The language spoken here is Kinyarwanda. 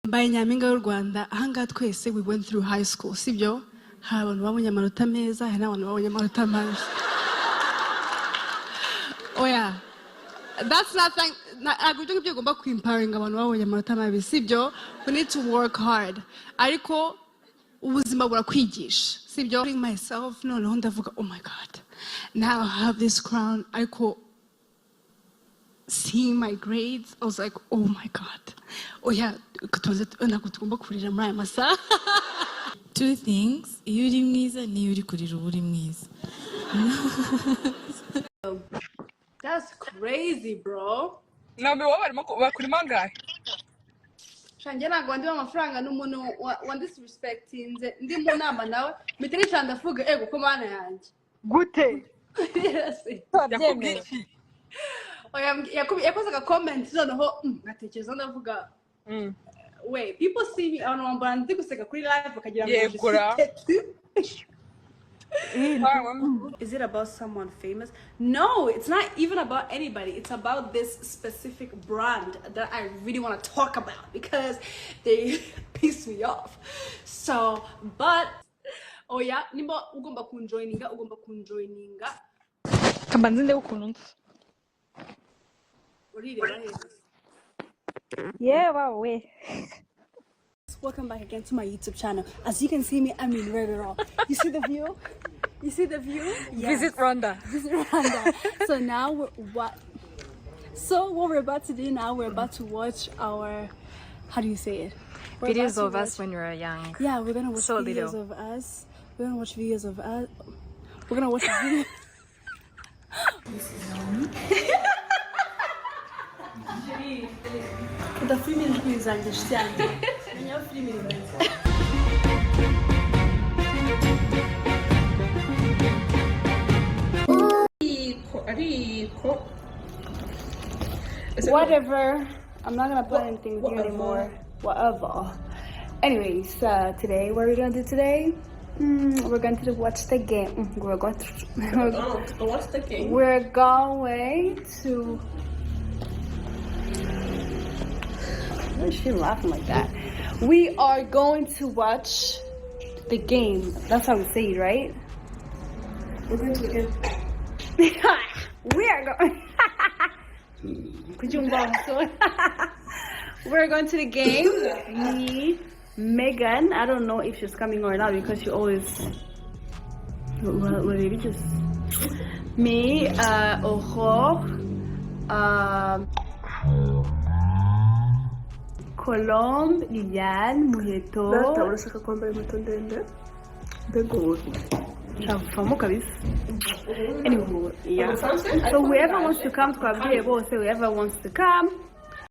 Mbaye nyampinga y'u Rwanda ahangaha twese we went through high school sibyo hari abantu babonye amanota meza hari n'abantu babonye amanota mabi oya that's nothing ntabwo ibyo ugomba kwimparinga abantu babonye amanota mabi sibyo we need to work hard ariko ubuzima burakwigisha sibyo myself noneho ndavuga oh my god now I have this crown ariko seeing my grades I was like oh my god oh yeah ntabwo tugomba kurira muri aya masaha two things iyo uri mwiza n'iyo uri kurira uba uri mwiza that's crazy bro nawe barimo bakurimo angahe shanjye ntabwo ndi amafaranga n'umuntu wa disrespectinze ndi mu nama nawe miteri cyane avuga ego ko mana yanjye gute yabyemeye yakoze aga comment noneho ngatekereza ndavuga wait people see me abantu bambara ndi guseka kuri live bakagira ngo is it about someone famous? No, it's not even about anybody. It's about this specific brand that I really want to talk about because they piss me off. So, but oh yeah, nimba ugomba kunjoininga. Kabanzi ndebe ukuntu yeah, wow, wait. Welcome back again to my YouTube channel. As you can see me, I'm in very raw. You see the view? You see the view? Yes. Visit Rwanda. So now what we're about to do now, we're about to watch our, how do you say it? Videos of us when we were young. Yeah, we're gonna watch videos of us. We're gonna watch videos of us. We're gonna watch videos. This is Naomi. The film is understand. Whatever. I'm not gonna play anything with you anymore. Whatever. Anyways, today, what are we gonna do today? We're going to watch the game. We're going to watch the game. We're going to. Why is she laughing like that? We are going to watch the game. That's how we say it, right? We're going to the game. We are going. We're going to the game. Me, Megan. I don't know if she's coming or not because she always. Well, just me, Ojo, Colombe, Liliane, Muheto. Data urashaka kwambara inkweto ndende? Anyway, yeah. So whoever wants to come to our video, whoever wants to come,